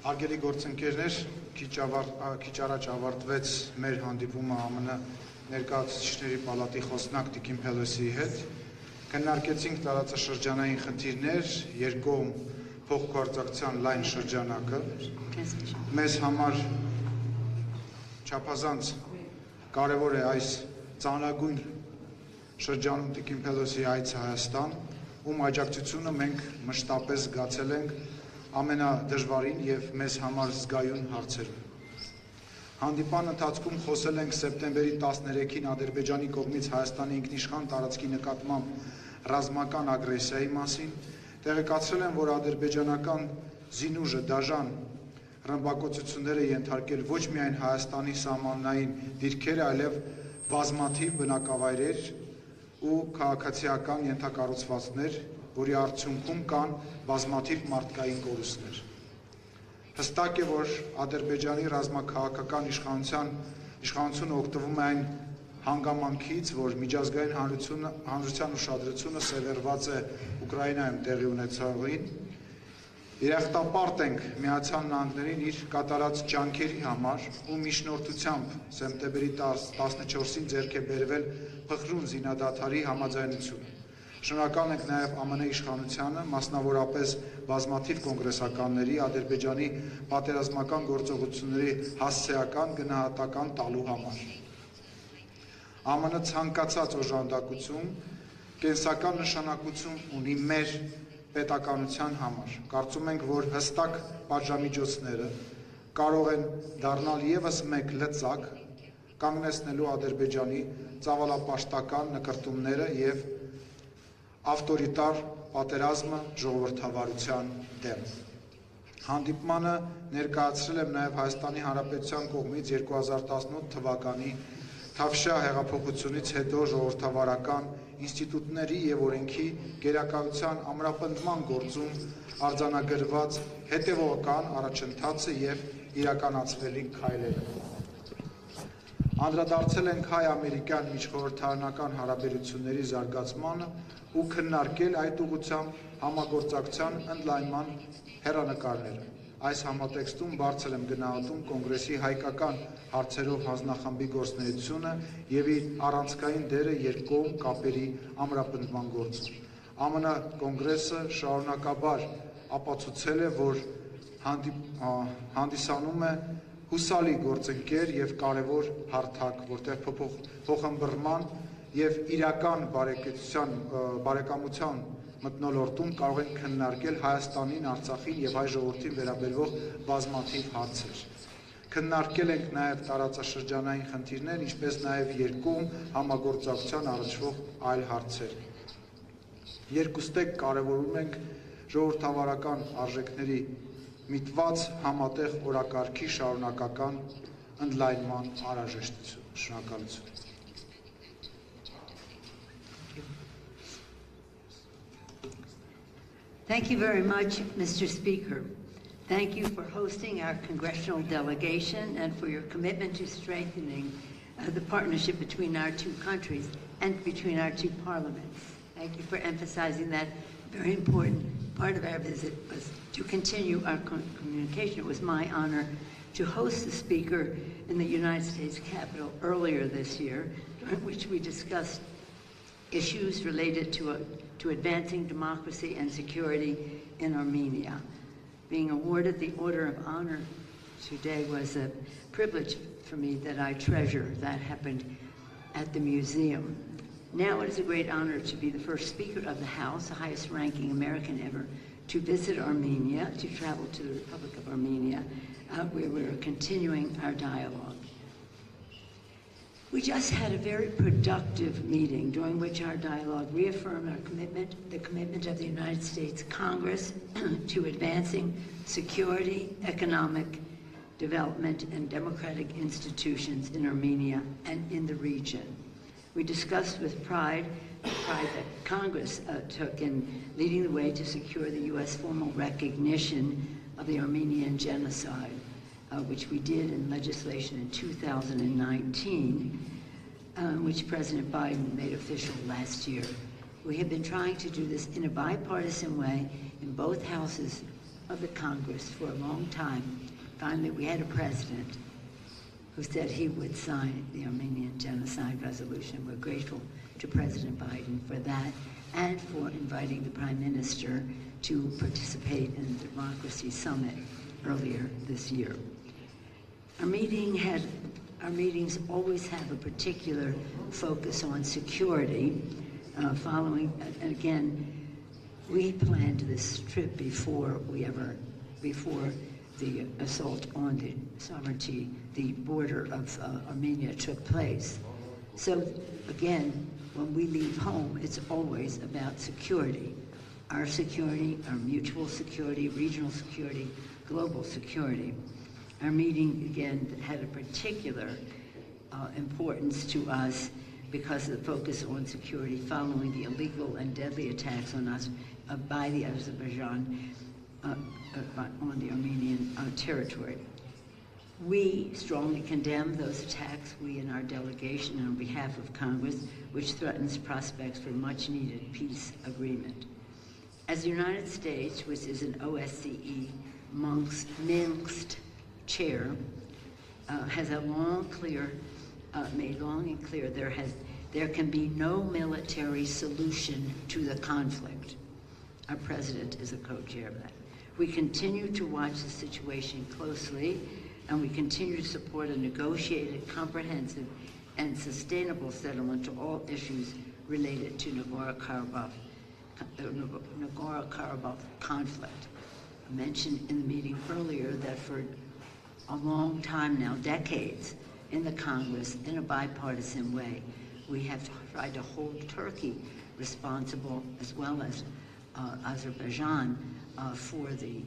Արգելի գործընկերներ, քիչ առաջ ավարտվեց մեր հանդիպումը ԱՄՆ ներկայացուցիչների պալատի խոսնակ Նենսի Փելոսիի հետ։ Քննարկեցինք տարածաշրջանային խնդիրներ, երկկողմ փոխգործակցության լայն շրջանակը։ Մեզ համար չափազանց կարևոր է այս ծանրագույն շրջանում Նենսի Փելոսիի այցը Հայաստան, ում աջակցությունը մենք մշտապես զգացել ենք ամենադժվարին և մեզ համար զգայուն հարցերում։ Հանդիպան ընթացքում խոսել ենք սեպտեմբերի 13-ին Ադրբեջանի կողմից Հայաստանի ինքնիշխան տարածքի նկատմամբ ռազմական ագրեսիայի մասին, տեղեկացրել են, որ ադրբեջանական զինուժը դաժան ռմբակոծություններ է ենթարկել ոչ միայն Հայաստանի սահմանային դիրքերը, այլև բազմաթիվ բնակավայրեր ու քաղաքացիական ենթակառուցվածքներ, որի արդյունքում կան բազմաթիվ մարդկային կորուստներ։ Հստակ է, որ Ադրբեջանի ռազմաքաղաքական իշխանությունը օգտվում է այն հանգամանքից, որ միջազգային հանրության ուշադրությունը սևեռված է Ուկրաինայում տեղի ունեցողին, երախտապարտ ենք Միացյալ Նահանգներին իր կատարած ջանքերի համար ու միջնորդությամբ սեպտեմբերի 14-ին ձեռք է բերվել փխրուն զինադադարի համաձայնությունը։ Շնորհակալ ենք նաև ԱՄՆ իշխանությանը, մասնավորապես բազմաթիվ կոնգրեսականների Ադրբեջանի պատերազմական գործողությունների հասցեական գնահատական տալու համար։ ԱՄՆ ցանկացած օժանդակություն կենսական նշանակություն ունի մեր պետականության համար։ Կարծում ենք, որ հստակ պատժամիջոցները կարող են դառնալ ևս մեկ լծակ կանգնեցնելու Ադրբեջանի ծավալապաշտական նկրտումները և ավտորիտար պատերազմը ժողովրդավարության դեմ։ Հանդիպմանը ներկայացրել եմ նաև Հայաստանի Հանրապետության կողմից 2018 թվականի Թավշյա հեղափոխությունից հետո ժողովրդավարական ինստիտուտների և օրենքի գերակայության ամրապնդման գործում արձանագրված հետևողական առաջընթացը և իրականացվելիք քայլերը։ Անդրադարձել ենք հայ-ամերիկյան միջխորհրդարանական հարաբերությունների զարգացմանը ու քննարկել այդ ուղղությամբ համագործակցության ընդլայնման հեռանկարները։ Այս համատեքստում բարձր եմ գնահատում կոնգրեսի հայկական հարցերով հանձնախմբի գործունեությունը և իր առանցքային դերը երկկողմ կապերի ամրապնդման գործում։ ԱՄՆ կոնգրեսը շարունակաբար ապացուցել է, որ հանդիսանում է հուսալի գործընկեր և կարևոր հարթակ, որտեղ փոխըմբռնման և իրական բարեկամության մթնոլորտում կարող են քննարկել Հայաստանին, Արցախին և հայ ժողովրդին վերաբերող բազմաթիվ հարցեր։ Քննարկել ենք նաև տարածաշրջանային խնդիրներ, ինչպես նաև երկկողմ համագործակցության առնչվող այլ հարցեր։ Երկուստեք կարևորում ենք ժողովրդավարական արժեքների միտված համատեղ օրակարգի շարունակական ընդլայնման անհրաժեշտությունը։ Շնորհակալություն։ Thank you very much, Mr. Speaker. Thank you for hosting our congressional delegation and for your commitment to strengthening the partnership between our two countries and between our two parliaments. Thank you for emphasizing that very important part of our visit was to continue our communication. It was my honor to host the speaker in the United States Capitol earlier this year, during which we discussed issues related to advancing democracy and security in Armenia. Being awarded the Order of Honor today was a privilege for me that I treasure. That happened at the museum. Now it is a great honor to be the first Speaker of the House, the highest ranking American ever, to visit Armenia, to travel to the Republic of Armenia, where we're continuing our dialogue. We just had a very productive meeting during which our dialogue reaffirmed our commitment, the commitment of the United States Congress to advancing security, economic development, and democratic institutions in Armenia and in the region. We discussed with pride the pride that Congress took in leading the way to secure the U.S. formal recognition of the Armenian genocide, which we did in legislation in 2019, which President Biden made official last year. We have been trying to do this in a bipartisan way in both houses of the Congress for a long time. Finally, we had a president who said he would sign the Armenian Genocide Resolution. We're grateful to President Biden for that and for inviting the Prime Minister to participate in the Democracy Summit earlier this year. Our meetings always have a particular focus on security. And again, we planned this trip before the assault on the sovereignty, the border of Armenia took place. So again, when we leave home, it's always about security. Our mutual security, regional security, global security. Our meeting, again, had a particular importance to us because of the focus on security following the illegal and deadly attacks on us by the Azerbaijan on the Armenian territory. We strongly condemn those attacks, we in our delegation and on behalf of Congress, which threatens prospects for much-needed peace agreement. As the United States, which is an OSCE Minsk chair, has made long and clear there can be no military solution to the conflict. Our president is a co-chair of that. We continue to watch the situation closely, and we continue to support a negotiated, comprehensive, and sustainable settlement to all issues related to Nagorno-Karabakh conflict. I mentioned in the meeting earlier that for a long time now, decades, in the Congress, in a bipartisan way, we have tried to hold Turkey responsible, as well as Azerbaijan, for the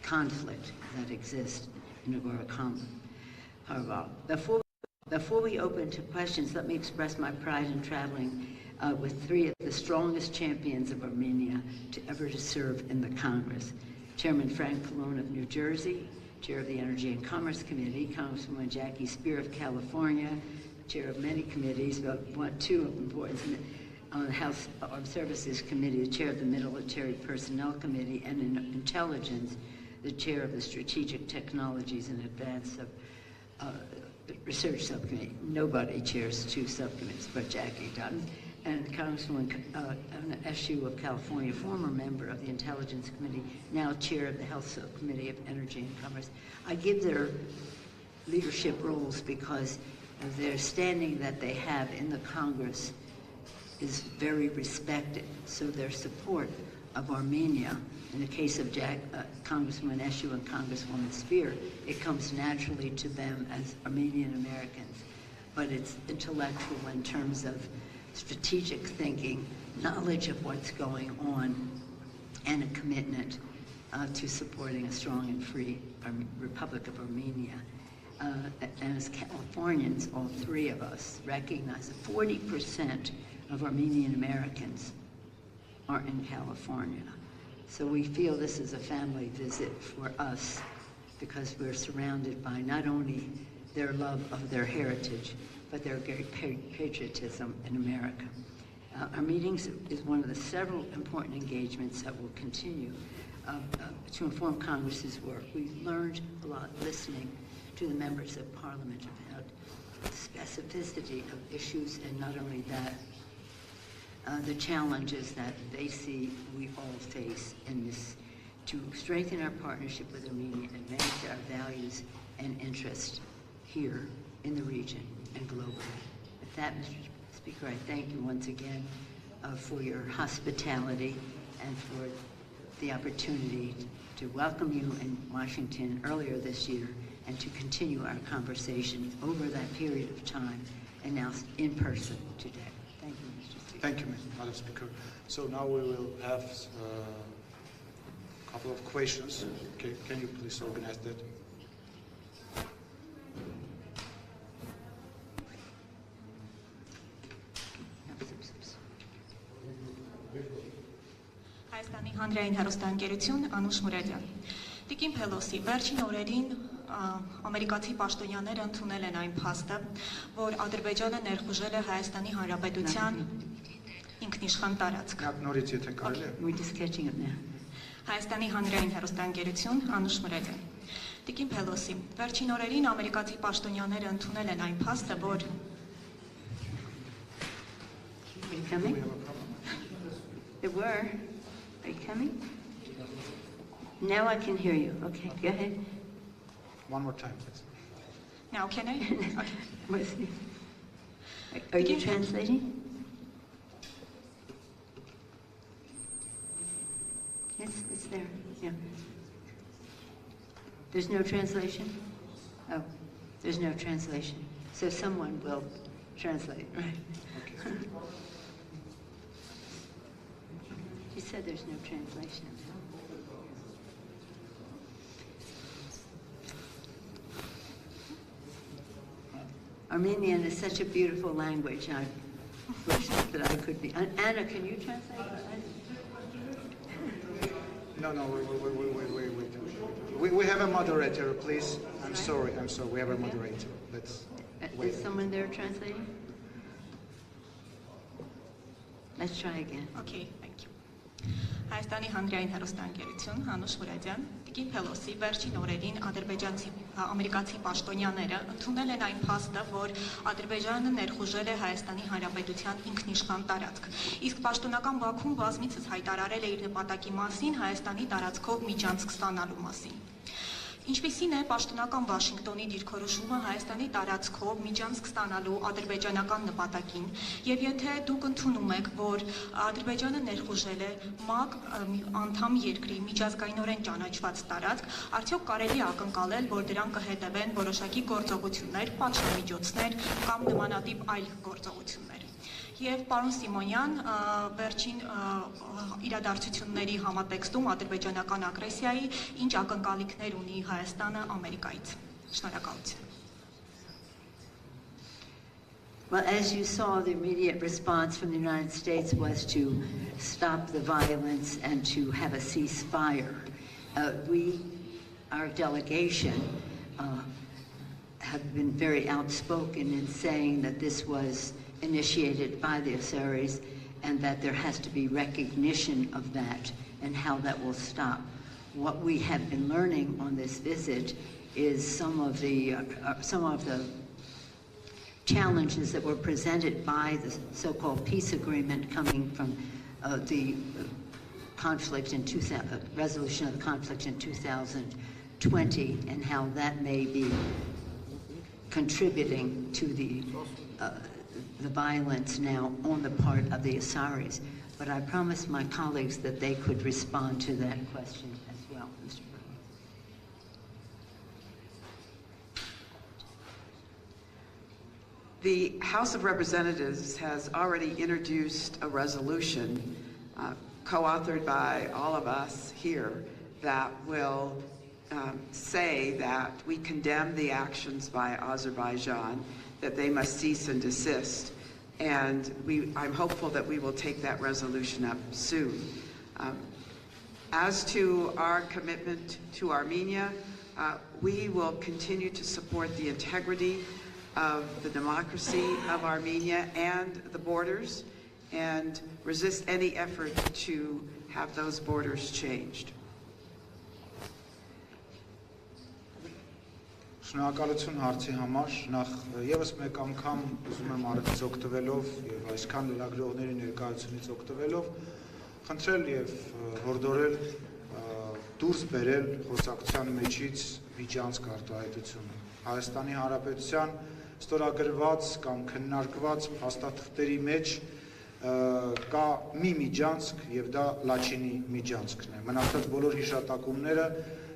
conflict that exists in Nagorno-Karabakh. Before we open to questions, let me express my pride in traveling with three of the strongest champions of Armenia to ever serve in the Congress. Chairman Frank Pallone of New Jersey, Chair of the Energy and Commerce Committee, Congresswoman Jackie Spear of California, Chair of many committees, but two of importance on the House Armed Services Committee, the Chair of the Military Personnel Committee, and in Intelligence, the Chair of the Strategic Technologies and Advanced Research Subcommittee. Nobody chairs two subcommittees, but Jackie does. And Congresswoman Eshu of California, former member of the Intelligence Committee, now Chair of the Health Subcommittee of Energy and Commerce. I give their leadership roles because of their standing that they have in the Congress is very respected. So their support of Armenia, in the case of Congresswoman Eshu and Congresswoman Spear, it comes naturally to them as Armenian Americans, but it's intellectual in terms of strategic thinking, knowledge of what's going on, and a commitment to supporting a strong and free Republic of Armenia. And as Californians, all three of us recognize that 40% of Armenian Americans are in California. So we feel this is a family visit for us because we're surrounded by not only their love of their heritage, but their great patriotism in America. Our meetings is one of the several important engagements that will continue to inform Congress's work. We've learned a lot listening to the members of Parliament about the specificity of issues, and not only that, the challenges that they see we all face in this to strengthen our partnership with Armenia and advance our values and interests here in the region and globally. With that, Mr. Speaker, I thank you once again for your hospitality and for the opportunity to welcome you in Washington earlier this year and to continue our conversation over that period of time and now in person today. Thank you, Mr. Speaker. Thank you, Madam Speaker. So now we will have a couple of questions. Okay, can you please organize that? Հայաստանի հանրային հեռուստաընկերություն Անուշ Մուրադյան։ Տիկին Փելոսի, վերջին օրերին ամերիկացի պաշտոնյաները ընդունել են այն փաստը, որ Ադրբեջանը ներխուժել է Հայաստանի Հանրապետության ինքնիշխան տարածք։ Նորից եթե կարելի է։ We're just catching up now. Հայաստանի հանրային հեռուստաընկերություն, Անուշ Մուրադյան։ Տիկին Փելոսի, վերջին օրերին ամերիկացի պաշտոնյաները ընդունել են այն փաստը, որ Are you coming? They were. Are you coming? Now I can hear you. Okay, go ahead. One more time, please. now can I? Okay. What's the- Are you translating? Yes, it's there. Yeah. There's no translation? Oh, there's no translation. So someone will translate, right? You said there's no translation. Armenian is such a beautiful language. I wish that I could be. Anna, can you translate? No, wait. We have a moderator, please. I'm sorry. We have a moderator. Let's wait. Is someone there translating? Let's try again. Okay, thank you. Հայաստանի հանրային հեռուստաընկերություն, Անուշ Մուրադյան, Տիկին Փելոսի, վերջին օրերին ամերիկացի պաշտոնյաները ընդունել են այն փաստը, որ Ադրբեջանը ներխուժել է Հայաստանի Հանրապետության ինքնիշխան տարածք։ Իսկ պաշտոնական Բաքուն բազմիցս հայտարարել է իր նպատակի մասին Հայաստանի տարածքով միջանցք ստանալու մասին։ Ինչպիսին է պաշտոնական Վաշինգտոնի դիրքորոշումը Հայաստանի տարածքով միջանցք ստանալու ադրբեջանական նպատակին, եւ եթե դուք ընդունում եք, որ Ադրբեջանը ներխուժել է ՄԱԿ անդամ երկրի միջազգայինորեն ճանաչված տարածք, արդյոք կարելի է ակնկալել, որ դրան կհետևեն որոշակի գործողություններ, պատժամիջոցներ կամ նմանատիպ այլ գործողություններ։ Եվ պարոն Սիմոնյան, վերջին իրադարձությունների համատեքստում ադրբեջանական ագրեսիայի ինչ ակնկալիքներ ունի Հայաստանը Ամերիկայից։ Շնորհակալություն։ Well, as you saw, the immediate response from the United States was to stop the violence and to have a ceasefire. Our delegation, have been very outspoken in saying that this was initiated by the Azeris and that there has to be recognition of that and how that will stop. What we have been learning on this visit is some of the challenges that were presented by the so-called peace agreement coming from the conflict in resolution of the conflict in 2020, and how that may be contributing to the violence now on the part of the Azeris. But I promised my colleagues that they could respond to that question as well, Mr. President. The House of Representatives has already introduced a resolution co-authored by all of us here that will say that we condemn the actions by Azerbaijan, that they must cease and desist. And I'm hopeful that we will take that resolution up soon. As to our commitment to Armenia, we will continue to support the integrity of the democracy of Armenia and the borders, and resist any effort to have those borders changed. Շնորհակալություն հարցի համար, նախ եւս մեկ անգամ ուզում եմ առիթից օգտվելով եւ այսքան լրագրողների ներկայությունից օգտվելով խնդրել եւ հորդորել դուրս բերել խոսակցության մեջից միջանցք արտահայտությունը։ Հայաստանի Հանրապետության ստորագրված կամ քննարկված փաստաթղթերի մեջ կա մի միջանցք եւ դա Լաչինի միջանցքն է։ Մնացած բոլոր հիշատակումները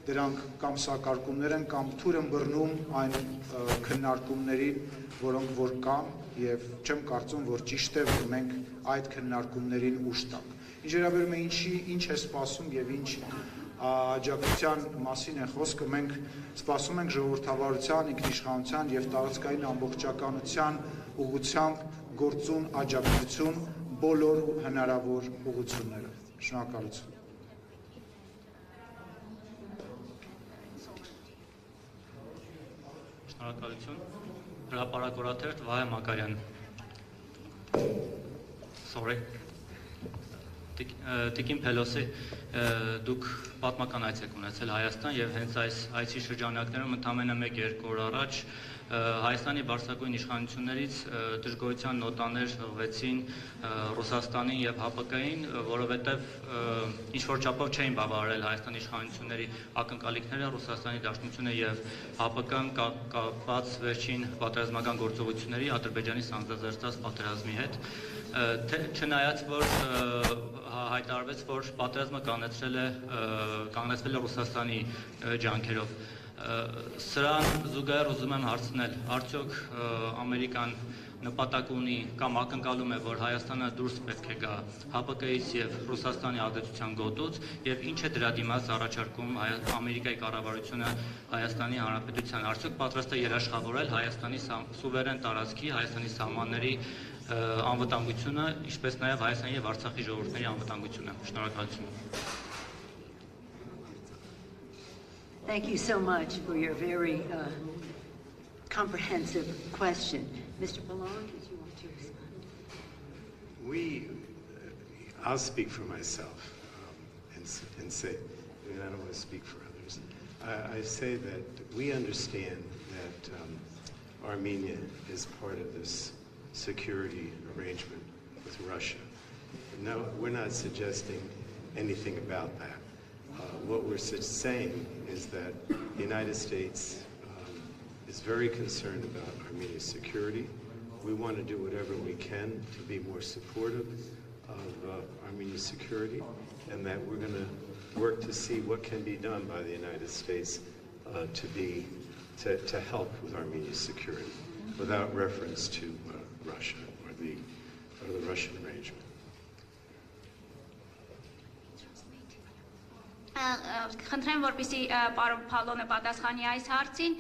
դրանք կամ սակարկումներ են կամ թույլ են բռնում այն քննարկումներին, որոնք որ կան, եւ չեմ կարծում, որ ճիշտ է, որ մենք այդ քննարկումներին ուշ տանք։ Ինչ վերաբերում է ինչ է սպասում եւ ինչ աջակցության մասին է խոսքը, մենք սպասում ենք ժողովրդավարության, ինքնիշխանության եւ տարածքային ամբողջականության ուղղությամբ գործուն աջակցություն բոլոր հնարավոր ուղղություններով։ Շնորհակալություն։ Շնորհակալություն։ Հրապարակորաթերթ Վահե Մակարյան։ Sorry. Տիկին Փելոսի, դուք պատմական այց եք ունեցել Հայաստան եւ հենց այս այցի շրջանակներում ընդամենը 1-2 օր առաջ Հայաստանի բարձրագույն իշխանություններից դժգոհության նոտաներ ուղղեցին Ռուսաստանին եւ ՀԱՊԿ-ին, որովհետեւ ինչ որ չափով չէին բավարարել Հայաստանի իշխանությունների ակնկալիքները Ռուսաստանի Դաշնությունը եւ ՀԱՊԿ-ն կապված վերջին պատերազմական գործողությունների Ադրբեջանի սանձազերծած պատերազմի հետ, չնայած որ հայտարարվեց, որ պատերազմը կանգնեցվել է Ռուսաստանի ջանքերով։ Սրան զուգահեռ ուզում եմ հարցնել, արդյոք Ամերիկան նպատակ ունի կամ ակնկալում է, որ Հայաստանը դուրս պետք է գա ՀԱՊԿ-ից եւ Ռուսաստանի ազդեցության գոտուց եւ ինչ է դրա դիմաց առաջարկում Ամերիկայի կառավարությունը Հայաստանի Հանրապետության, արդյոք պատրաստ է երաշխավորել Հայաստանի սուվերեն տարածքի, Հայաստանի սահմանների անվտանգությունը, ինչպես նաեւ Հայաստանի եւ Արցախի ժողովուրդների անվտանգությունը։ Շնորհակալություն։ Thank you so much for your very comprehensive question. Mr. Pallone, did you want to respond? I'll speak for myself and say, I don't want to speak for others. I say that we understand that Armenia is part of this security arrangement with Russia. No, we're not suggesting anything about that. What we're saying is that the United States is very concerned about Armenia's security. We want to do whatever we can to be more supportive of Armenia's security, and that we're going to work to see what can be done by the United States to help with Armenia's security, without reference to Russia or the Russian arrangement. Խնդրեմ, որպեսզի պարոն Փալոնը պատասխանի այս հարցին,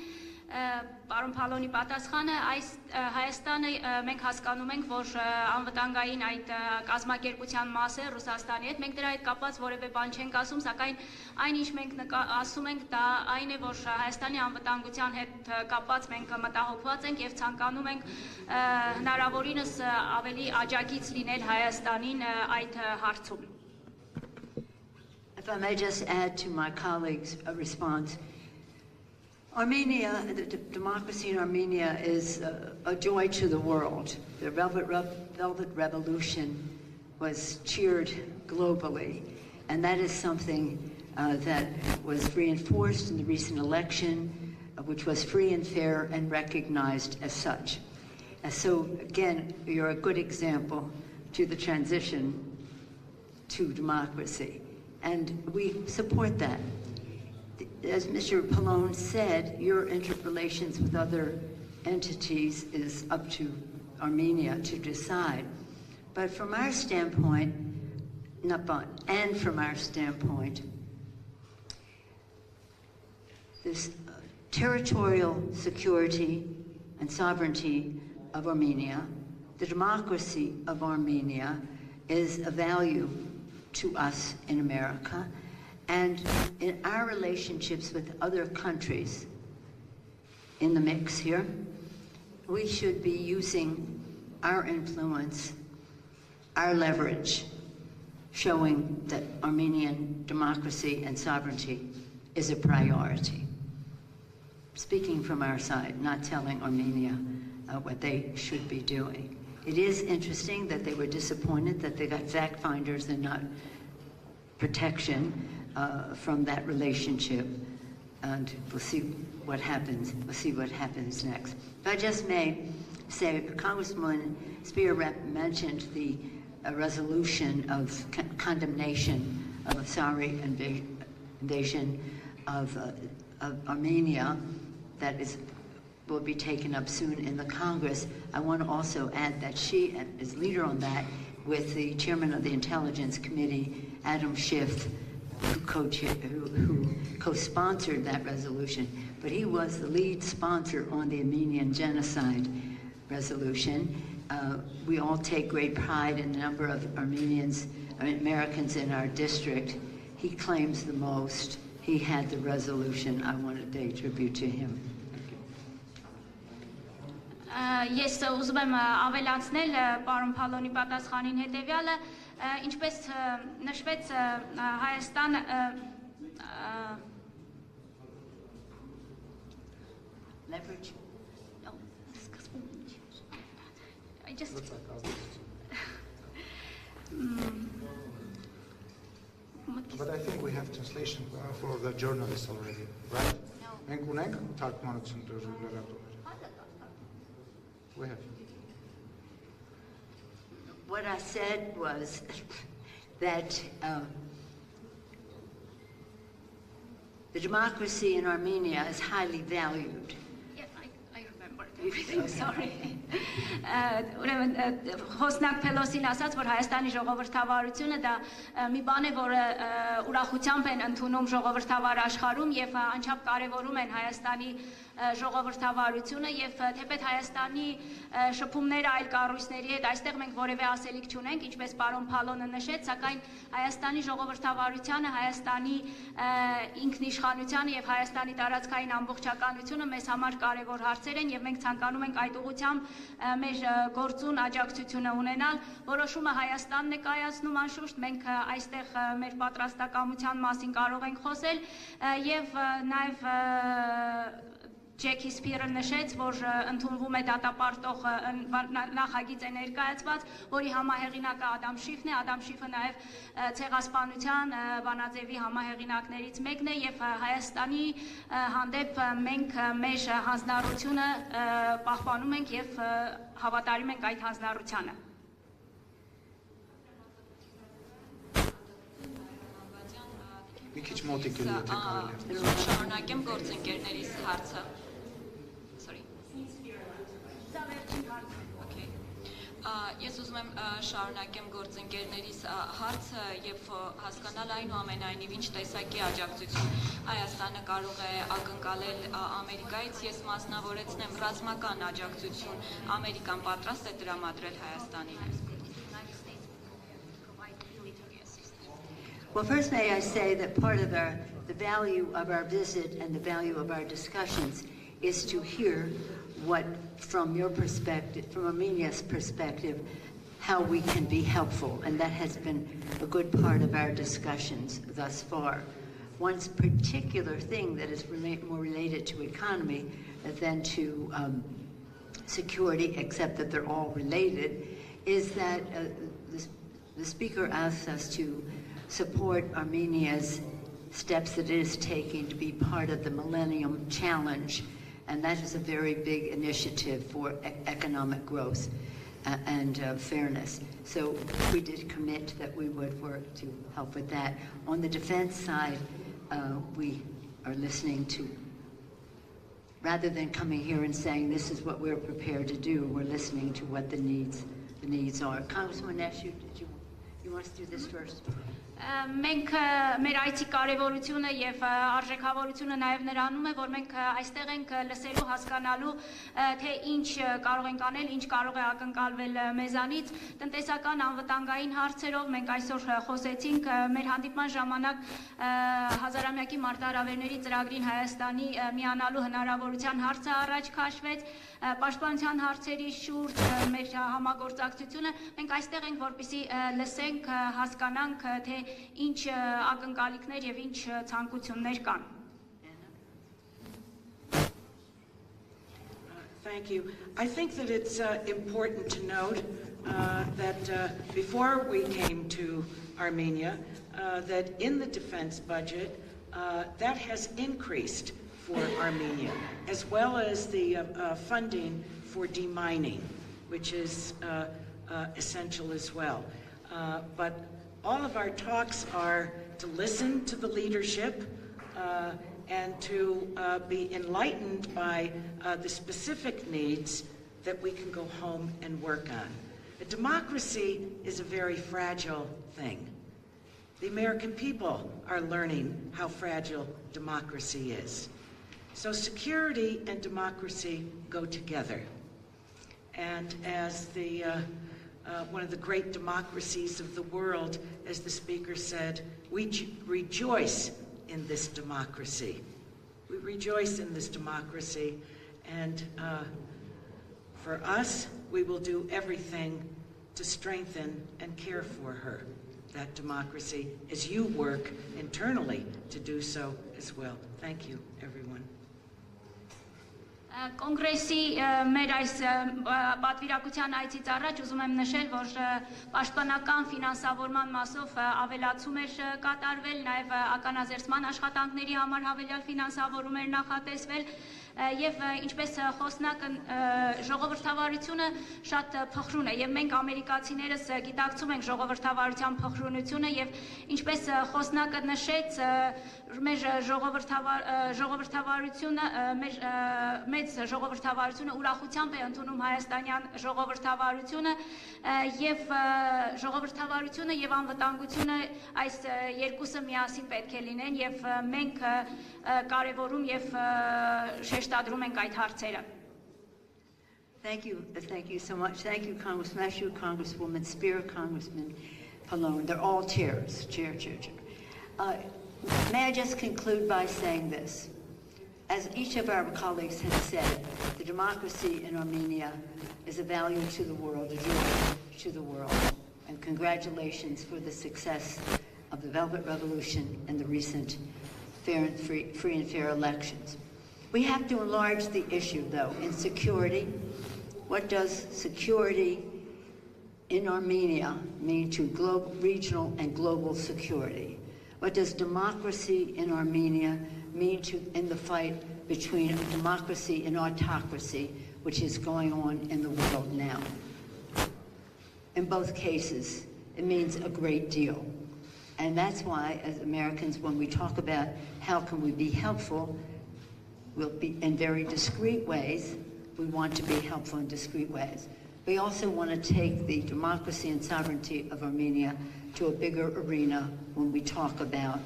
պարոն Փալոնի պատասխանը, այս Հայաստանը մենք հասկանում ենք, որ անվտանգային այդ կազմակերպության մաս է Ռուսաստանի հետ, մենք դրա հետ կապված որևէ բան չենք ասում, սակայն այն ինչ մենք ասում ենք, դա այն է, որ Հայաստանի անվտանգության հետ կապված մենք մտահոգված ենք եւ ցանկանում ենք հնարավորինս ավելի աջակից լինել Հայաստանին այդ հարցում։ If I may just add to my colleague's response, Armenia, the democracy in Armenia is a joy to the world. The Velvet Revolution was cheered globally, and that is something that was reinforced in the recent election, which was free and fair and recognized as such. And so, again, you're a good example to the transition to democracy. And we support that. As Mr. Pallone said, your interrelations with other entities is up to Armenia to decide. But from our standpoint, this territorial security and sovereignty of Armenia, the democracy of Armenia, is a value to us in America, and in our relationships with other countries in the mix here, we should be using our influence, our leverage, showing that Armenian democracy and sovereignty is a priority. Speaking from our side, not telling Armenia what they should be doing. It is interesting that they were disappointed that they got fact finders and not protection from that relationship, and we'll see what happens. We'll see what happens next. If I just may say, Congressman Spear mentioned the resolution of condemnation of a sorry invasion of Armenia that will be taken up soon in the Congress. I want to also add that she is leader on that with the chairman of the Intelligence Committee, Adam Schiff, who co-sponsored that resolution, but he was the lead sponsor on the Armenian genocide resolution. We all take great pride in the number of Americans in our district. He claims the most. He had the resolution. I want to pay tribute to him. Ես ուզում եմ ավելացնել պարոն Փալոնի պատասխանին հետևյալը, ինչպես նշվեց Հայաստան Leverage. No, I just But I think we have translation for the journalists already, right? No. Մենք ունենք թարգմանություն լրատվներ։ We have. What I said was that the democracy in Armenia is highly valued. Yes, I remember everything, sorry. Ուրեմն Խոսնակ Փելոսին ասաց, որ Հայաստանի ժողովրդավարությունը դա մի բան է, որը ուրախությամբ են ընդունում ժողովրդավար աշխարհում եւ անչափ կարեւորում են Հայաստանի ժողովրդավարությունը եւ թեպետ Հայաստանի շփումները այլ կառույցների հետ այստեղ մենք որևէ ասելիք չունենք, ինչպես պարոն Փալոնը նշեց, սակայն Հայաստանի ժողովրդավարությունը, Հայաստանի ինքնիշխանությունը եւ Հայաստանի տարածքային ամբողջականությունը մեզ համար կարեւոր հարցեր են եւ մենք ցանկանում ենք այդ ուղղությամբ մեր գործուն աջակցությունը ունենալ։ Որոշումը Հայաստանն է կայացնում անշուշտ, մենք այստեղ մեր պատրաստակամության մասին կարող ենք խոսել եւ նաեւ Ջեքի Սփիրը նշեց, որ ընդունվում է դատապարտող նախագիծ է ներկայացված, որի համահեղինակը Ադամ Շիֆն է, Ադամ Շիֆը նաև ցեղասպանության բանաձևի համահեղինակներից մեկն է եւ Հայաստանի հանդեպ մենք մեր հանձնառությունը պահպանում ենք եւ հավատարիմ ենք այդ հանձնառությանը։ Մի քիչ մոտիկ էլ եթե կարելի է։ Շարունակեմ գործընկերներիս հարցը։ Ես ուզում եմ շարունակեմ գործընկերներիս հարցը եւ հասկանալ այնուամենայնիվ ինչ տեսակի աջակցություն Հայաստանը կարող է ակնկալել Ամերիկայից։ Ես մասնավորեցնեմ ռազմական աջակցություն Ամերիկան պատրաստ է տրամադրել Հայաստանին։ Well, first may I say that part of the value of our visit and the value of our discussions is to hear what, from your perspective, from Armenia's perspective, how we can be helpful. And that has been a good part of our discussions thus far. One particular thing that is more related to economy than to security, except that they're all related, is that the speaker asked us to support Armenia's steps that it is taking to be part of the Millennium Challenge. And that is a very big initiative for economic growth and fairness. So we did commit that we would work to help with that. On the defense side, we are listening to, rather than coming here and saying this is what we're prepared to do, we're listening to what the needs are. Congressman Neshu, you want us to do this first? Մենք մեր այցի կարևորությունը եւ արժեքավորությունը նաեւ նրանում է, որ մենք այստեղ ենք լսելու, հասկանալու, թե ինչ կարող ենք անել, ինչ կարող է ակնկալվել մեզանից, տնտեսական անվտանգային հարցերով մենք այսօր խոսեցինք մեր հանդիպման ժամանակ հազարամյակի մարտահրավերների ծրագրին Հայաստանի միանալու հնարավորության հարցը առաջ քաշվեց, պաշտպանության հարցերի շուրջ մեր համագործակցությունը, մենք այստեղ ենք, որպեսզի լսենք, հասկանանք, թե ինչ ակնկալիքներ եւ ինչ ցանկություններ կան։ Thank you. I think that it's important to note that before we came to Armenia, that in the defense budget, that has increased for Armenia, as well as the funding for demining, which is essential as well. But all of our talks are to listen to the leadership and to be enlightened by the specific needs that we can go home and work on. A democracy is a very fragile thing. The American people are learning how fragile democracy is. So security and democracy go together. And as the one of the great democracies of the world, as the speaker said, we rejoice in this democracy. We rejoice in this democracy, and For us, we will do everything to strengthen and care for her, that democracy, as you work internally to do so as well. Thank you, everyone. Կոնգրեսի մեր այս պատվիրակության այցից առաջ ուզում եմ նշել, որ պաշտպանական ֆինանսավորման մասով ավելացում էր կատարվել, նաև ականազերծման աշխատանքների համար հավելյալ ֆինանսավորում էր նախատեսվել, եւ ինչպես խոսնակը ժողովրդավարությունը շատ փխրուն է եւ մենք ամերիկացիներս գիտակցում ենք ժողովրդավարության փխրունությունը եւ ինչպես խոսնակը նշեց մեր ժողովրդավարությունը մեծ ժողովրդավարությունը ուրախությամբ է ընդունում հայաստանյան ժողովրդավարությունը եւ ժողովրդավարությունը եւ անվտանգությունը այս երկուսը միասին պետք է լինեն եւ մենք կարևորում եւ շեշտադրում ենք այդ հարցերը. Thank you so much. Thank you, Congressman Ashu, Congresswoman Spear, Congressman Pallone. They're all chairs. Chair. May I just conclude by saying this? As each of our colleagues has said, the democracy in Armenia is a value to the world, a joy to the world. And congratulations for the success of the Velvet Revolution and the recent free and fair elections. We have to enlarge the issue, though, in security. What does security in Armenia mean to regional and global security? What does democracy in Armenia mean in the fight between democracy and autocracy, which is going on in the world now? In both cases, it means a great deal. And that's why, as Americans, when we talk about how can we be helpful, we'll be in very discreet ways. We want to be helpful in discreet ways. We also want to take the democracy and sovereignty of Armenia to a bigger arena when we talk about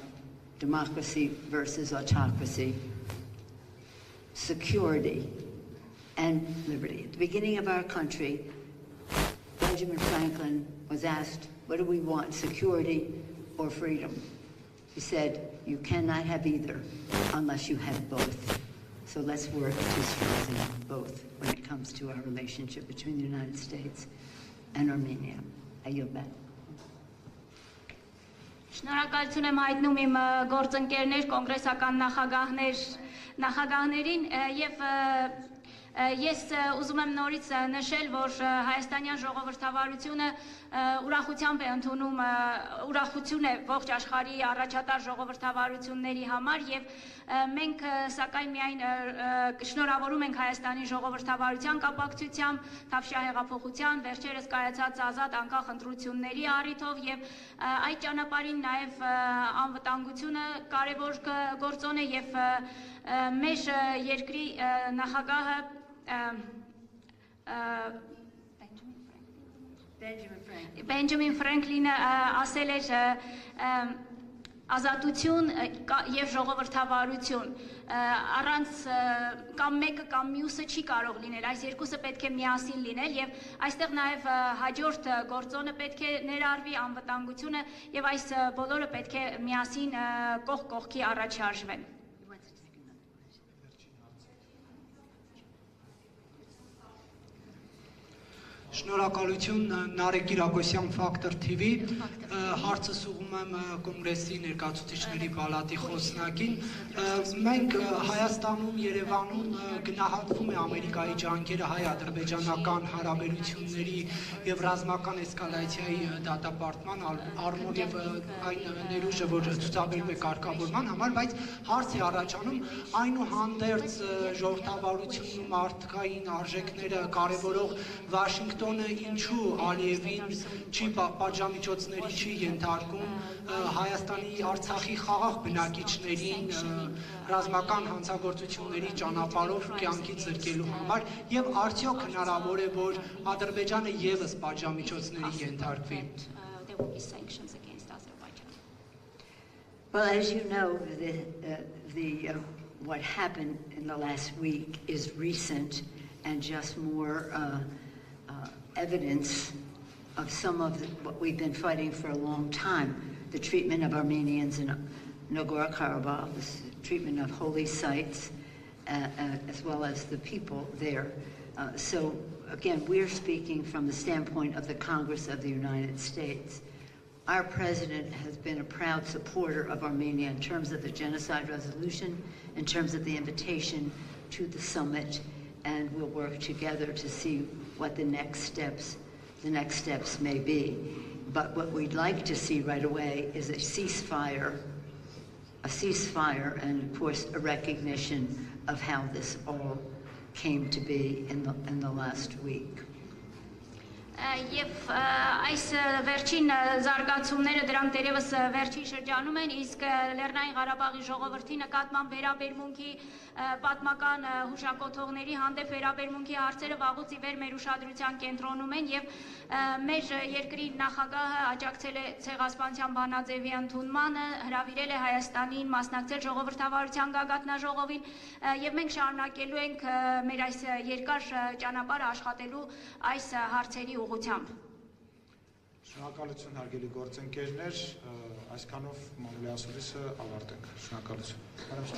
democracy versus autocracy, security, and liberty. At the beginning of our country, Benjamin Franklin was asked, what do we want, security or freedom? He said, you cannot have either unless you have both. So let's work to strengthen both when it comes to our relationship between the United States and Armenia. I yield back. Շնորհակալություն եմ հայտնում իմ գործընկերներ, կոնգրեսական նախագահներին եւ ես ուզում եմ նորից նշել, որ հայաստանյան ժողովրդավարությունը ուրախությամբ է ընդունում ուրախություն է ողջ աշխարհի առաջատար ժողովրդավարությունների համար եւ մենք սակայն միայն շնորհավորում ենք Հայաստանի ժողովրդավարության կապակցությամբ Թավշյա հեղափոխության վերջերս կայացած ազատ անկախ ընտրությունների առիթով եւ այդ ճանապարհին նաեւ անվտանգությունը կարեւոր գործոն է եւ մեր երկրի նախագահը Benjamin Franklin-ը ասել էր ազատություն եւ ժողովրդավարություն առանց կամ մեկը կամ մյուսը չի կարող լինել այս երկուսը պետք է միասին լինել եւ այստեղ նաեւ հաջորդ գործոնը պետք է ներառվի անվտանգությունը եւ այս բոլորը պետք է միասին կողք կողքի առաջ շարժվեն Շնորհակալություն Նարեկ Կիրակոսյան Factor TV հարցը ուղղում եմ կոնգրեսի ներկայացուցիչների պալատի խոսնակին մենք Հայաստանում Երևանում գնահատվում է Ամերիկայի ջանքերը հայ-ադրբեջանական հարաբերությունների եւ ռազմական էսկալացիայի դատապարտման առումով եւ այն ներուժը որ ցուցաբերում է կարգավորման համար բայց հարց է առաջանում այնուհանդերձ ժողովրդավարությունն ու մարդկային արժեքները կարևորող Վաշինգտոնը ինչու Ալիևին չի պատժամիջոցների չի ենթարկում Հայաստանի Արցախի խաղաղ բնակիչներին ռազմական հանցագործությունների ճանապարհով կյանքից զրկելու համար եւ արդյոք հնարավոր է որ Ադրբեջանը եւս պատժամիջոցների ենթարկվի Well, as you know, what happened in the last week is recent and just more evidence of some of what we've been fighting for a long time, the treatment of Armenians in Nagorno-Karabakh, the treatment of holy sites, as well as the people there. So again, we're speaking from the standpoint of the Congress of the United States. Our president has been a proud supporter of Armenia in terms of the genocide resolution, in terms of the invitation to the summit, and we'll work together to see what the next steps may be. But what we'd like to see right away is a ceasefire, and of course a recognition of how this all came to be in the last week. Եվ այս վերջին զարգացումները դրանք դերևս վերջին շրջանում են, իսկ Լեռնային Ղարաբաղի ժողովրդի նկատմամբ վերաբերմունքի պատմական հուշակոթողների հանդեպ վերաբերմունքի հարցերը վաղուց ի վեր մեր ուշադրության կենտրոնում են եւ մեր երկրի նախագահը աջակցել է ցեղասպանության բանաձևի ընդունմանը, հրավիրել է Հայաստանին մասնակցել ժողովրդավարության գագաթնաժողովին եւ մենք շարունակելու ենք մեր այս երկար ճանապարհը աշխատելու այս հարցերի ուղղությամբ։ Շնորհակալություն հարգելի գործընկերներ, այսքանով մամուլի ասուլիսը ավարտենք։ Շնորհակալություն։ Պարոն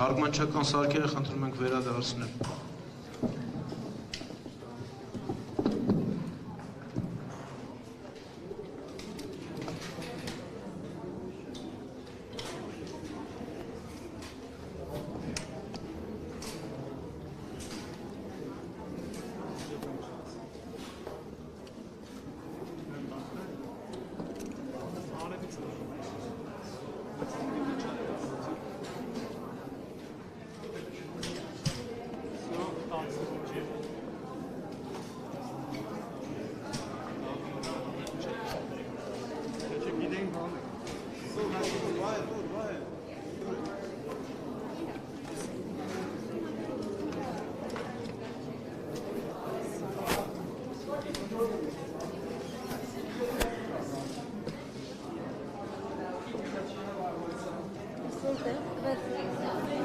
Թարգմանչական սարքերը խնդրում ենք վերադարձնել։ Gracias.